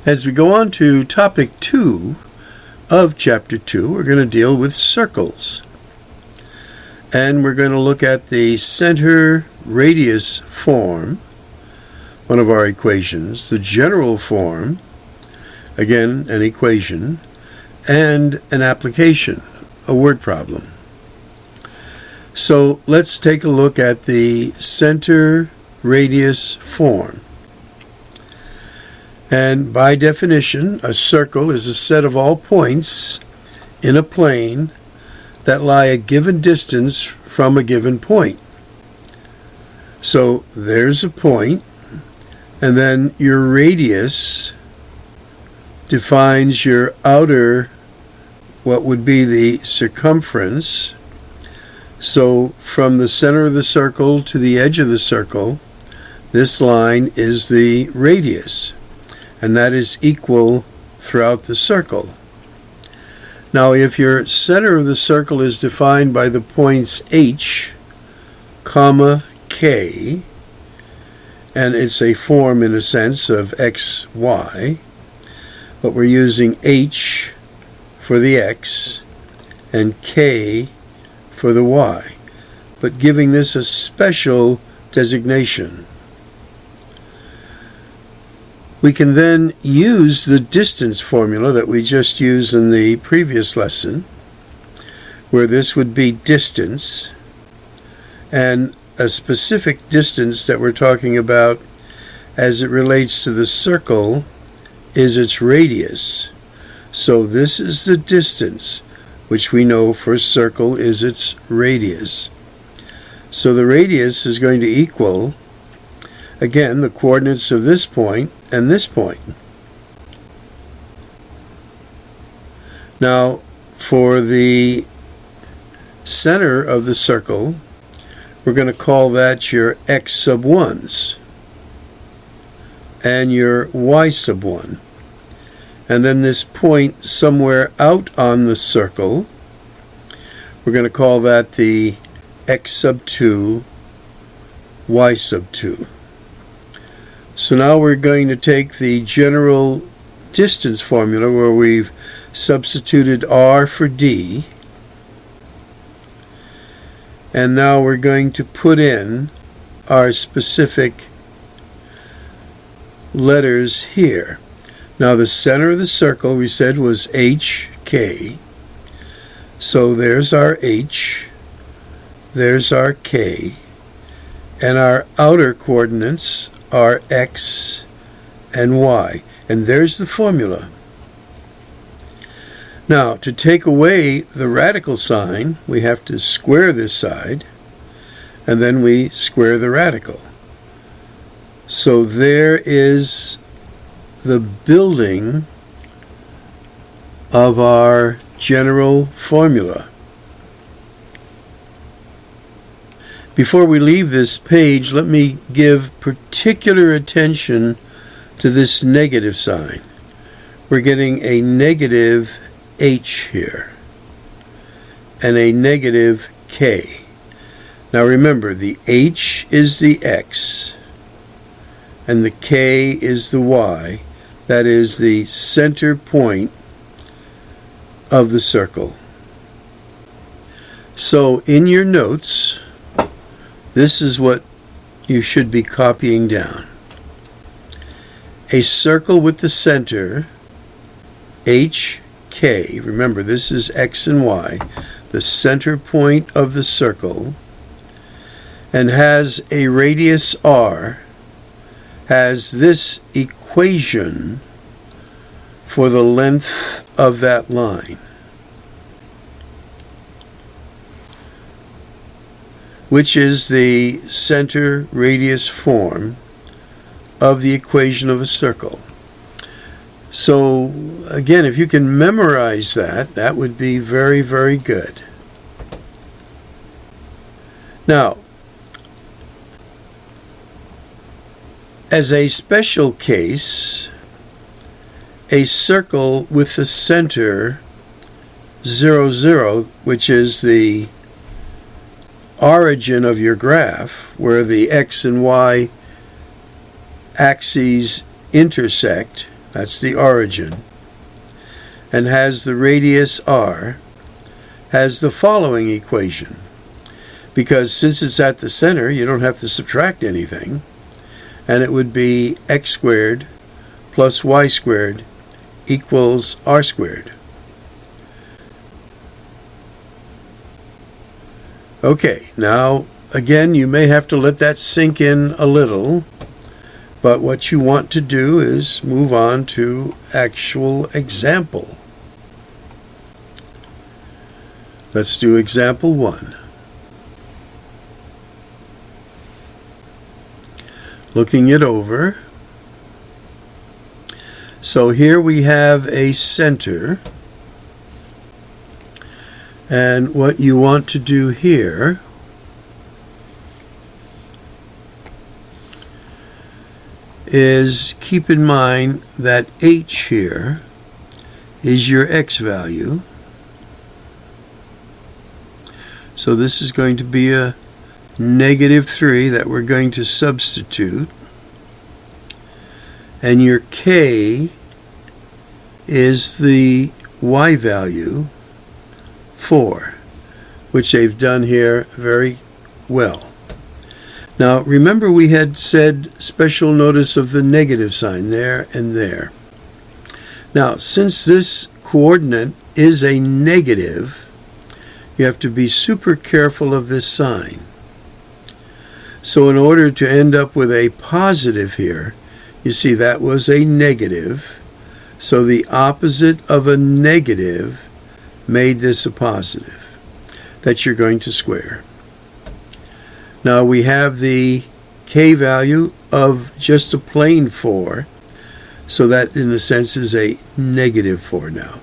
As we go on to topic 2 of chapter 2, we're going to deal with circles. And we're going to look at the center radius form, one of our equations, the general form, again, an equation, and an application, a word problem. So let's take a look at the center radius form. And by definition, a circle is a set of all points in a plane that lie a given distance from a given point. So there's a point, and then your radius defines your outer, what would be the circumference. So from the center of the circle to the edge of the circle, this line is the radius, and that is equal throughout the circle. Now, if your center of the circle is defined by the points H, comma, K, and it's a form in a sense of X, Y, but we're using H for the X and K for the Y, but giving this a special designation. We can then use the distance formula that we just used in the previous lesson, where this would be distance, and a specific distance that we're talking about as it relates to the circle is its radius. So this is the distance, which we know for a circle is its radius. So the radius is going to equal, again, the coordinates of this point and this point. Now, for the center of the circle, we're going to call that your x sub 1's and your y sub 1. And then this point somewhere out on the circle, we're going to call that the x sub 2, y sub 2. So now we're going to take the general distance formula where we've substituted r for d, and now we're going to put in our specific letters here. Now the center of the circle we said was HK, so there's our H, there's our K, and our outer coordinates are X and Y, and there's the formula. Now, to take away the radical sign, we have to square this side, and then we square the radical. So there is the building of our general formula. Before we leave this page, let me give particular attention to this negative sign. We're getting a negative H here and a negative K. Now remember, the H is the X and the K is the Y. That is the center point of the circle. So in your notes, this is what you should be copying down. A circle with the center HK, remember this is X and Y, the center point of the circle, and has a radius R, has this equation for the length of that line, which is the center radius form of the equation of a circle. So again, if you can memorize that, that would be very, very good. Now, as a special case, a circle with the center 0, 0, which is the origin of your graph, where the x and y axes intersect, that's the origin, and has the radius r, has the following equation. Because since it's at the center, you don't have to subtract anything, and it would be x squared plus y squared equals r squared. Okay, now again, you may have to let that sink in a little, but what you want to do is move on to actual example. Let's do example 1. Looking it over. So here we have a center, and what you want to do here is keep in mind that h here is your x value. So this is going to be a -3 that we're going to substitute. And your k is the y value, 4, which they've done here very well. Now remember, we had said special notice of the negative sign there and there. Now since this coordinate is a negative, you have to be super careful of this sign. So in order to end up with a positive here, you see that was a negative, so the opposite of a negative made this a positive that you're going to square. Now we have the k value of just a plain 4, so that in a sense is a -4 now.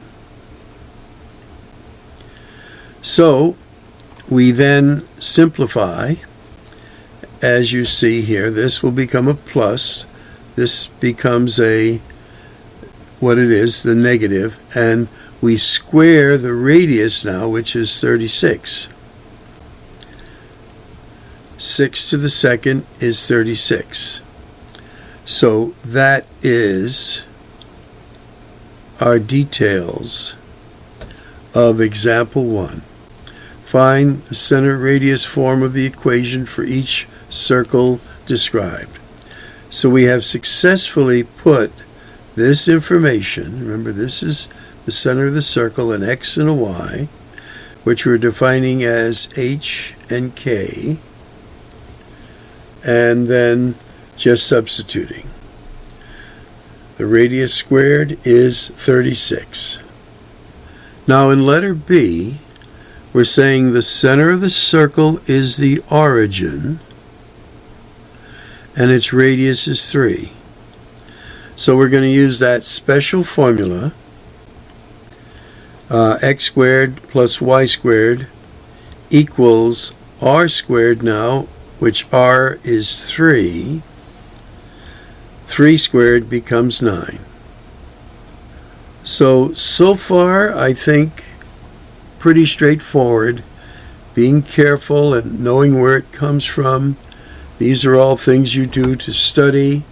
So we then simplify. As you see here, this will become a plus. This becomes what it is, the negative, and we square the radius now, which is 36. 6 to the second is 36. So that is our details of example 1. Find the center radius form of the equation for each circle described. So we have successfully put this information, remember this is the center of the circle, an x and a y, which we're defining as h and k, and then just substituting. The radius squared is 36. Now in letter B, we're saying the center of the circle is the origin, and its radius is 3. So we're going to use that special formula, x squared plus y squared equals r squared now, which r is 3. 3 squared becomes 9. So far, I think pretty straightforward. Being careful and knowing where it comes from. These are all things you do to study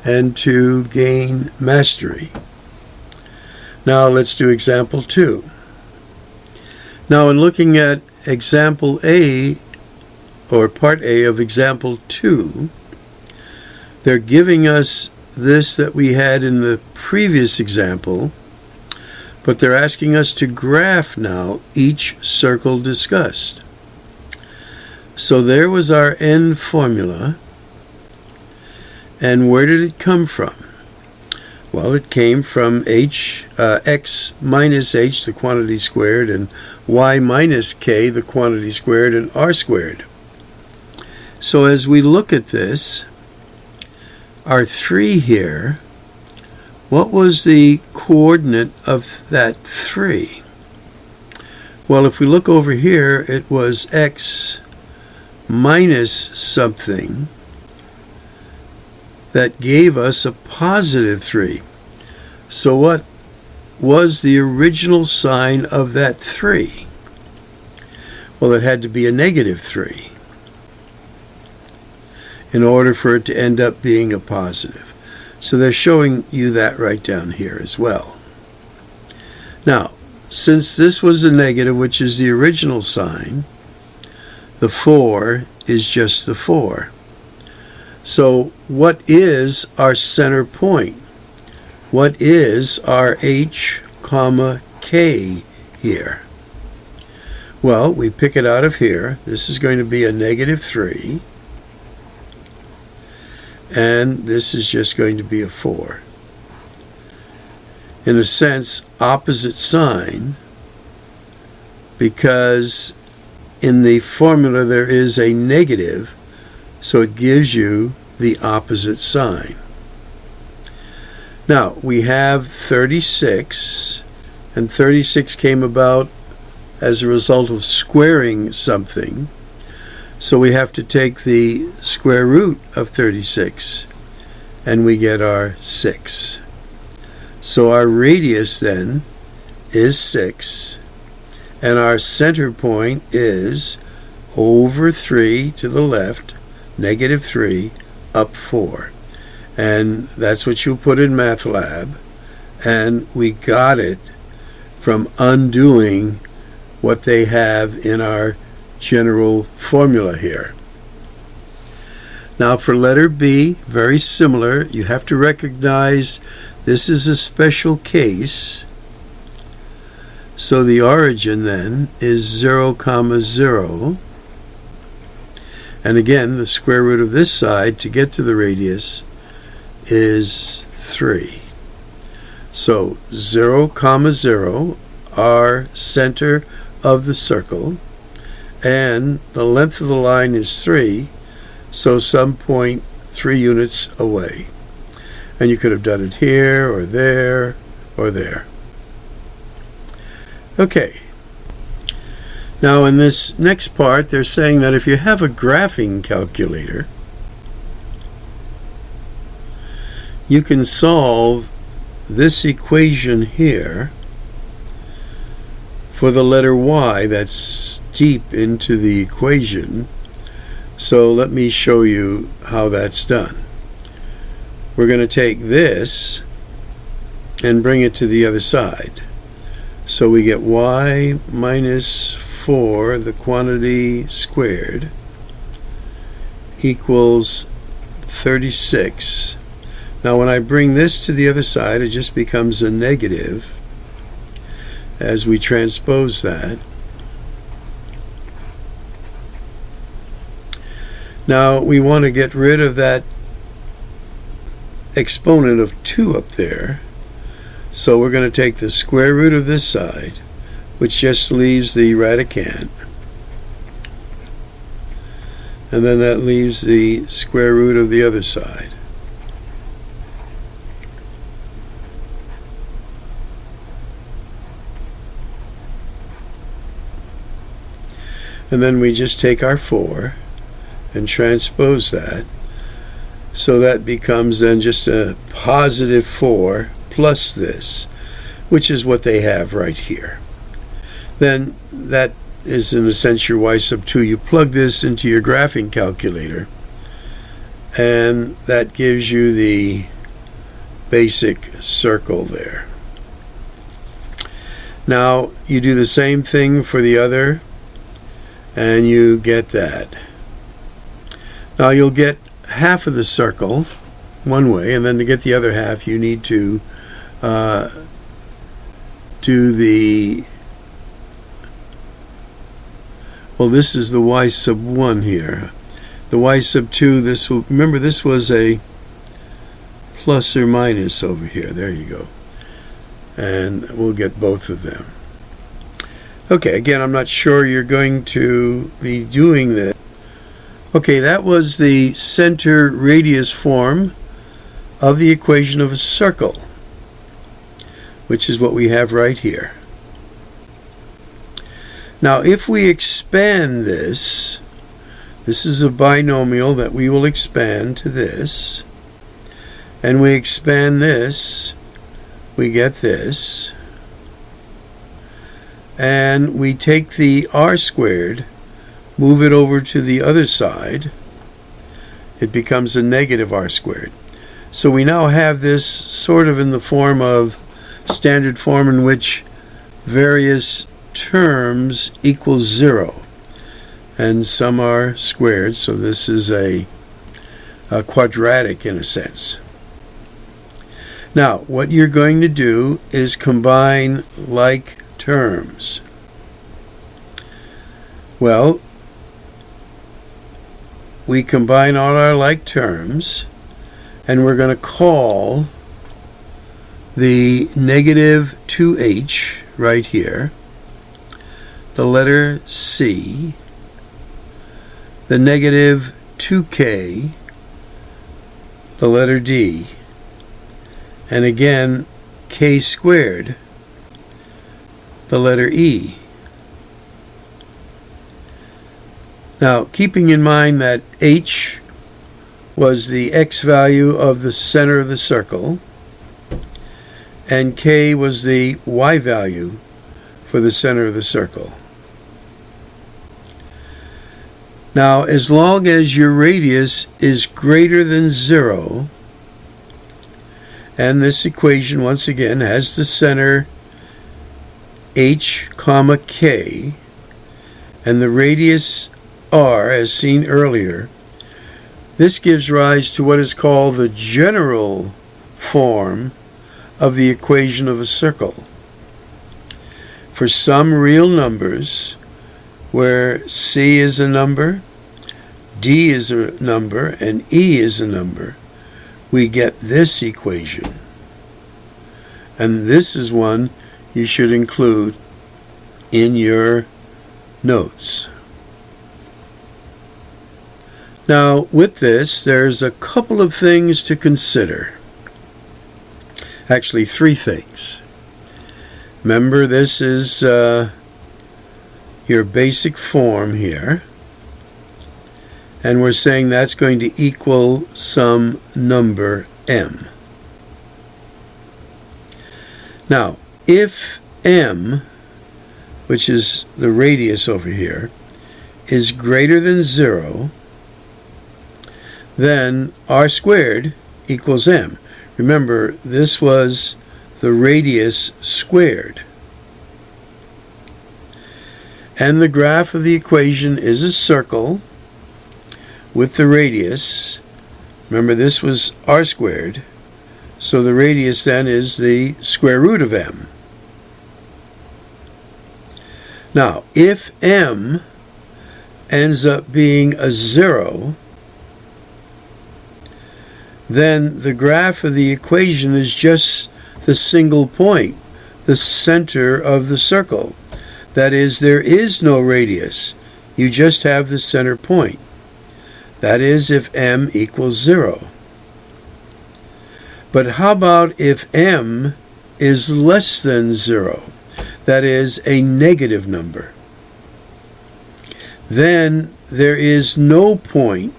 and to gain mastery. Now let's do example 2. Now in looking at example A, or part A of example 2, they're giving us this that we had in the previous example, but they're asking us to graph now each circle discussed. So there was our n formula, and where did it come from? Well, it came from x minus h, the quantity squared, and y minus k, the quantity squared, and r squared. So as we look at this, our 3 here, what was the coordinate of that 3? Well, if we look over here, it was x minus something that gave us a positive 3. So what was the original sign of that 3? Well, it had to be a -3 in order for it to end up being a positive. So they're showing you that right down here as well. Now, since this was a negative, which is the original sign, the 4 is just the 4. So what is our center point? What is our H, comma, K here? Well, we pick it out of here. This is going to be a -3. And this is just going to be a 4. In a sense, opposite sign, because in the formula there is a negative, so it gives you the opposite sign. Now, we have 36, and 36 came about as a result of squaring something. So we have to take the square root of 36, and we get our 6. So our radius then is 6, and our center point is over 3 to the left, -3, up 4. And that's what you'll put in Math Lab, and we got it from undoing what they have in our general formula here. Now for letter B, very similar. You have to recognize this is a special case. So the origin then is 0, 0. And again, the square root of this side to get to the radius is 3. So 0, 0, our center of the circle, and the length of the line is 3, so some point 3 units away. And you could have done it here, or there, or there. Okay. Now in this next part, they're saying that if you have a graphing calculator, you can solve this equation here for the letter Y that's deep into the equation. So let me show you how that's done. We're going to take this and bring it to the other side. So we get Y minus 4, the quantity squared, equals 36. Now when I bring this to the other side, it just becomes a negative as we transpose that. Now we want to get rid of that exponent of 2 up there. So we're going to take the square root of this side, which just leaves the radicand. And then that leaves the square root of the other side. And then we just take our 4 and transpose that. So that becomes then just a positive 4 plus this, which is what they have right here. Then that is in a sense your Y sub 2. You plug this into your graphing calculator, and that gives you the basic circle there. Now you do the same thing for the other, and you get that. Now you'll get half of the circle one way, and then to get the other half you need to do the, well, this is the Y sub 1 here. The Y sub 2, this will, remember this was a plus or minus over here. There you go. And we'll get both of them. Okay, again, I'm not sure you're going to be doing this. Okay, that was the center radius form of the equation of a circle, which is what we have right here. Now, if we expand this, this is a binomial that we will expand to this, and we expand this, we get this, and we take the r squared, move it over to the other side, it becomes a negative r squared. So we now have this sort of in the form of standard form in which various terms equal 0. And some are squared, so this is a quadratic in a sense. Now, what you're going to do is combine like terms. Well, we combine all our like terms, and we're going to call the negative 2h right here, the letter C, the negative 2k, the letter D, and again k squared, the letter E. Now, keeping in mind that h was the x value of the center of the circle, and k was the y value for the center of the circle. Now, as long as your radius is greater than 0, and this equation once again has the center h comma k, and the radius r as seen earlier, this gives rise to what is called the general form of the equation of a circle. For some real numbers, where C is a number, D is a number, and E is a number, we get this equation. And this is one you should include in your notes. Now, with this, there's a couple of things to consider. Actually, 3 things. Remember, this is your basic form here, and we're saying that's going to equal some number m. Now, if m, which is the radius over here, is greater than 0, then r squared equals m. Remember, this was the radius squared. And the graph of the equation is a circle with the radius. Remember, this was r squared, so the radius then is the square root of m. Now, if m ends up being a 0, then the graph of the equation is just the single point, the center of the circle. That is, there is no radius. You just have the center point. That is, if m equals 0. But how about if m is less than 0? That is, a negative number. Then there is no point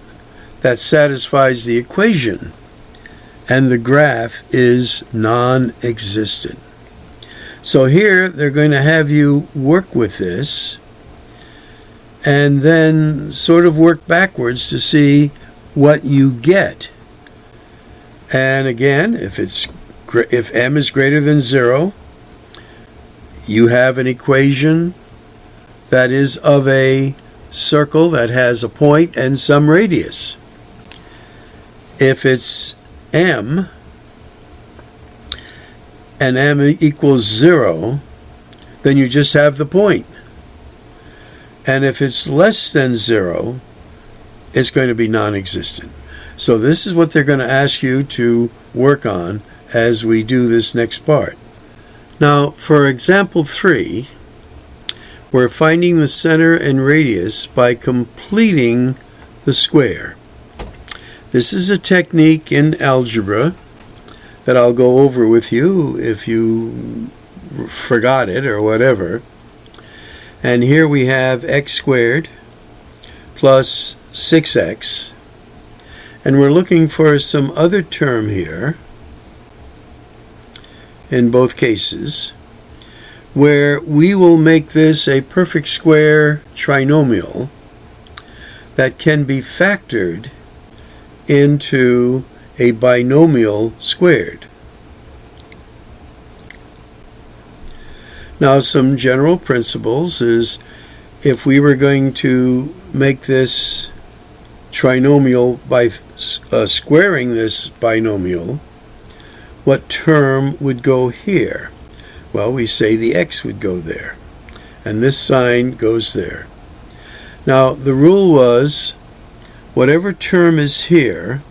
that satisfies the equation, and the graph is non-existent. So here they're going to have you work with this and then sort of work backwards to see what you get. And again, if m is greater than 0, you have an equation that is of a circle that has a point and some radius. If it's m, and m equals 0, then you just have the point. And if it's less than 0, it's going to be non-existent. So this is what they're going to ask you to work on as we do this next part. Now, for example 3, we're finding the center and radius by completing the square. This is a technique in algebra that I'll go over with you if you forgot it or whatever. And here we have x squared plus 6x. And we're looking for some other term here, in both cases, where we will make this a perfect square trinomial that can be factored into a binomial squared. Now, some general principles is if we were going to make this trinomial by squaring this binomial, what term would go here? Well, we say the x would go there, and this sign goes there. Now, the rule was whatever term is here,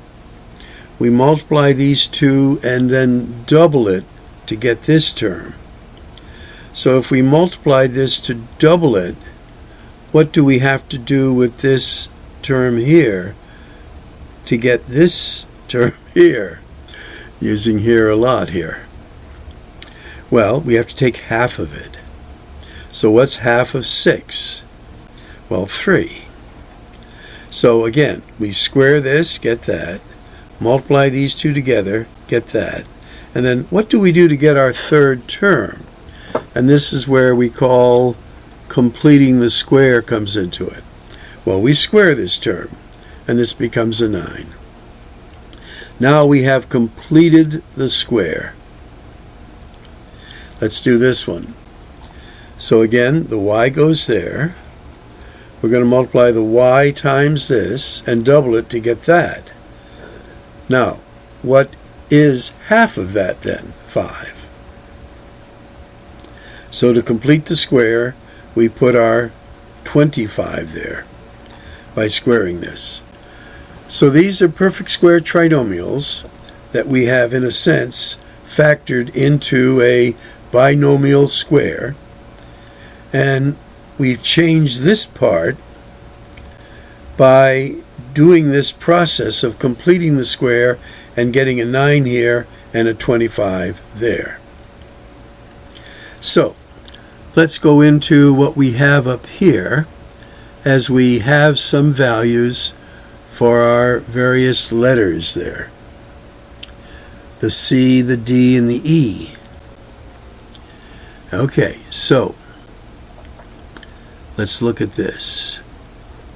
we multiply these two and then double it to get this term. So if we multiplied this to double it, what do we have to do with this term here to get this term here? Using here a lot here. Well, we have to take half of it. So what's half of 6? Well, 3. So again, we square this, get that. Multiply these two together, get that. And then what do we do to get our third term? And this is where we call completing the square comes into it. Well, we square this term, and this becomes a 9. Now we have completed the square. Let's do this one. So again, the y goes there. We're going to multiply the y times this and double it to get that. Now, what is half of that then? 5. So to complete the square, we put our 25 there by squaring this. So these are perfect square trinomials that we have, in a sense, factored into a binomial square. And we've changed this part by doing this process of completing the square and getting a 9 here and a 25 there. So let's go into what we have up here as we have some values for our various letters there. The C, the D, and the E. Okay, so let's look at this.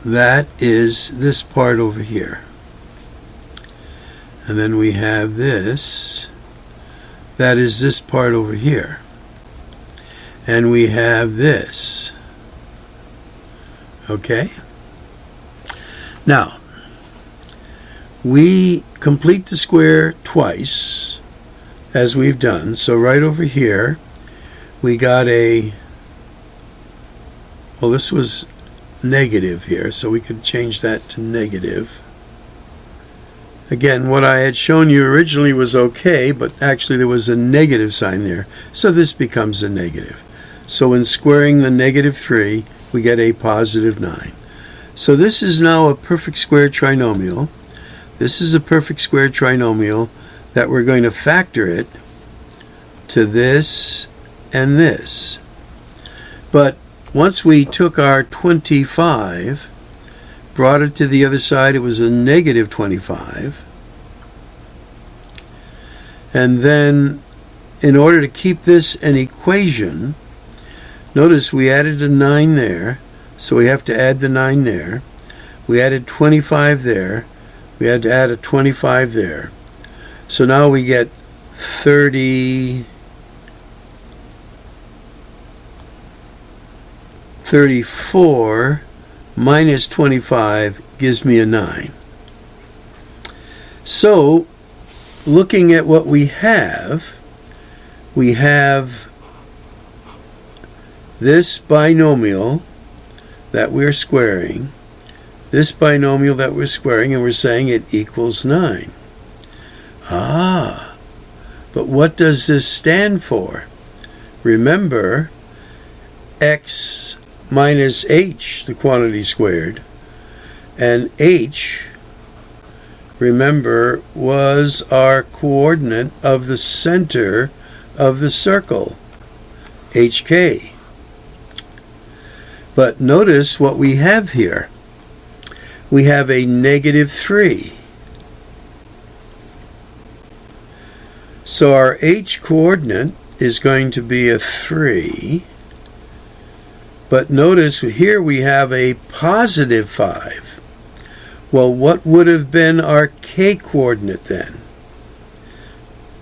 That is this part over here. And then we have this. That is this part over here. And we have this. Okay? Now, we complete the square twice, as we've done. So right over here, we got a, well, this was negative here, so we could change that to negative. Again, what I had shown you originally was okay, but actually there was a negative sign there, so this becomes a negative. So in squaring the negative 3, we get a positive 9. So this is now a perfect square trinomial. This is a perfect square trinomial that we're going to factor it to this and this. But once we took our 25, brought it to the other side, it was a negative 25. And then, in order to keep this an equation, notice we added a 9 there, so we have to add the 9 there. We added 25 there. We had to add a 25 there. So now we get 34 minus 25 gives me a 9. So, looking at what we have this binomial that we're squaring, and we're saying it equals 9. Ah, but what does this stand for? Remember, x minus h, the quantity squared, and h, remember, was our coordinate of the center of the circle, hk. But notice what we have here. We have a negative 3. So our h coordinate is going to be a 3. But notice here we have a positive 5. Well, what would have been our k coordinate then?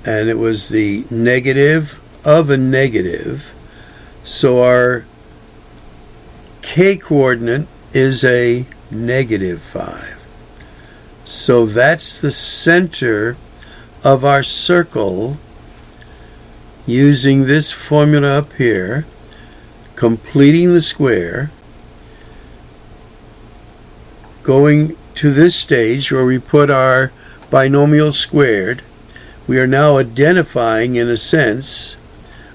and it was the negative of a negative. So our k-coordinate is a -5. So that's the center of our circle using this formula up here, completing the square, going to this stage where we put our binomial squared. We are now identifying, in a sense,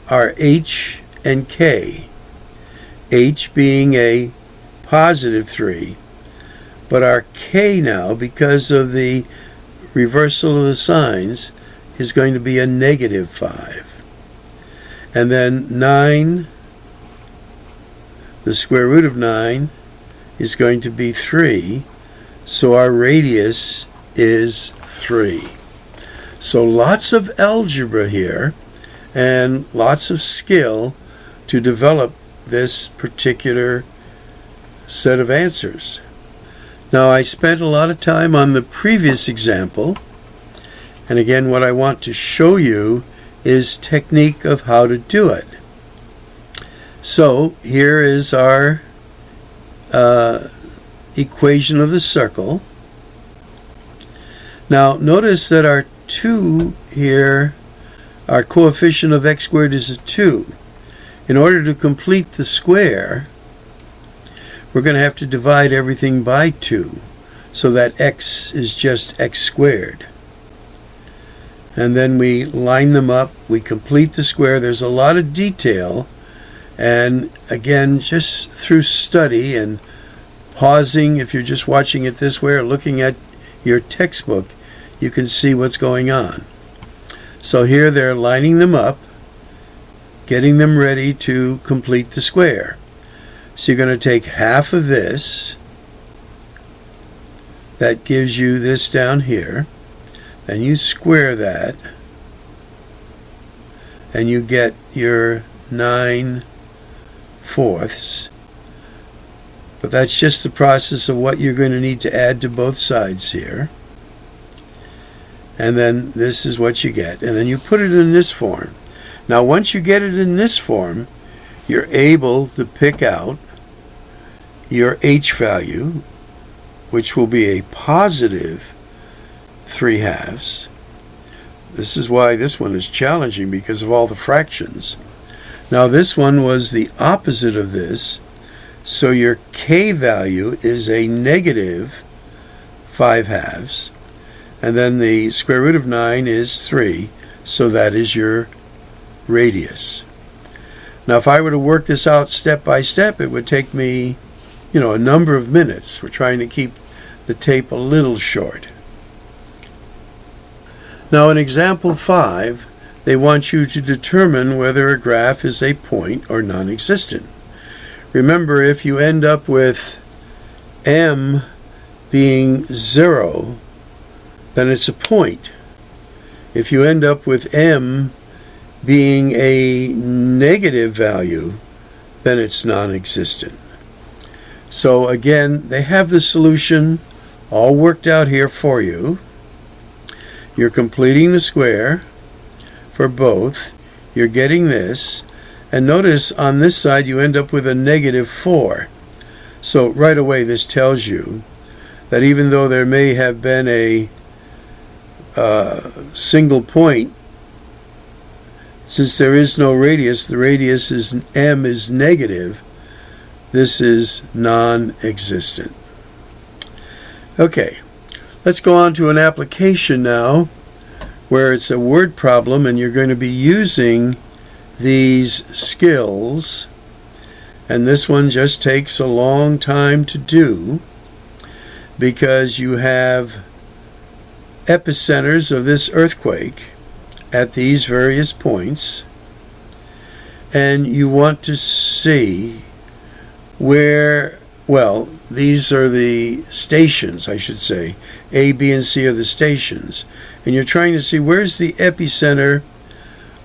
our h and k. H being a +3, but our k now, because of the reversal of the signs, is going to be a -5. And then 9, the square root of 9, is going to be 3, so our radius is 3. So lots of algebra here and lots of skill to develop this particular set of answers. Now, I spent a lot of time on the previous example, and again, what I want to show you is technique of how to do it. So here is our equation of the circle. Now notice that our 2 here, our coefficient of x squared is a 2. In order to complete the square, we're going to have to divide everything by 2, so that x is just x squared. And then we line them up, we complete the square. There's a lot of detail, and again, just through study and pausing, if you're just watching it this way or looking at your textbook, you can see what's going on. So here they're lining them up, getting them ready to complete the square. So you're going to take half of this, that gives you this down here, and you square that, and you get your 9/4. But that's just the process of what you're going to need to add to both sides here. And then this is what you get. And then you put it in this form. Now once you get it in this form, you're able to pick out your h value, which will be a +3/2. This is why this one is challenging, because of all the fractions. Now this one was the opposite of this, so your k value is a -5/2, and then the square root of 9 is 3, so that is your radius. Now if I were to work this out step by step, it would take me, a number of minutes. We're trying to keep the tape a little short. Now in example 5, they want you to determine whether a graph is a point or non-existent. Remember, if you end up with m being 0, then it's a point. If you end up with m being a negative value, then it's non-existent. So again, they have the solution all worked out here for you. You're completing the square for both. You're getting this. And notice on this side you end up with a -4. So right away this tells you that even though there may have been a single point, since there is no radius, the radius is m is negative, this is non-existent. Okay, let's go on to an application now where it's a word problem, and you're going to be using these skills, and this one just takes a long time to do because you have epicenters of this earthquake at these various points, and you want to see where, well, these are the stations, I should say. A, B, and C are the stations. And you're trying to see where's the epicenter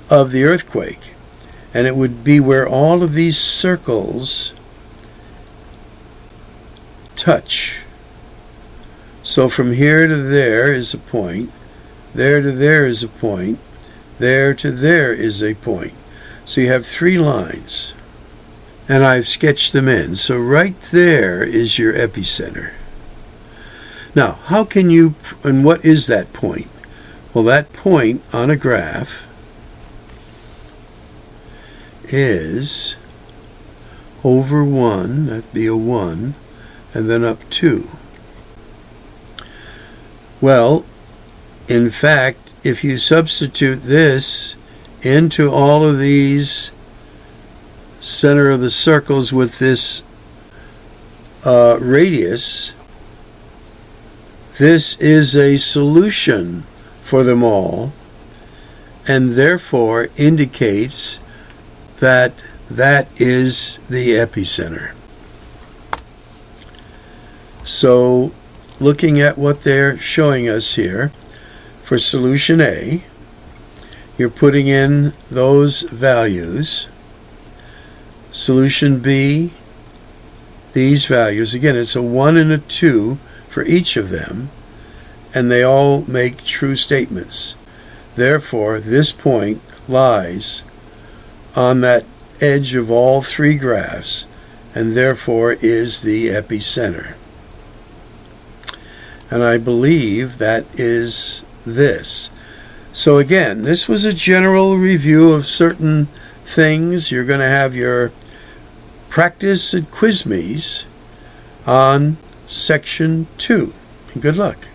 of the earthquake. And it would be where all of these circles touch. So from here to there is a point. There to there is a point. there to there is a point. So you have 3 lines. And I've sketched them in. So right there is your epicenter. Now, how can you, and what is that point? Well, that point on a graph is over 1, that'd be a 1, and then up 2. Well, in fact, if you substitute this into all of these center of the circles with this radius, this is a solution for them all, and therefore indicates that that is the epicenter. So, looking at what they're showing us here, for solution A, you're putting in those values. Solution B, these values. Again, it's a 1 and a 2 for each of them, and they all make true statements. Therefore, this point lies on that edge of all 3 graphs, and therefore is the epicenter. And I believe that is this. So again, this was a general review of certain things. You're going to have your practice and quiz me's on section 2. And good luck.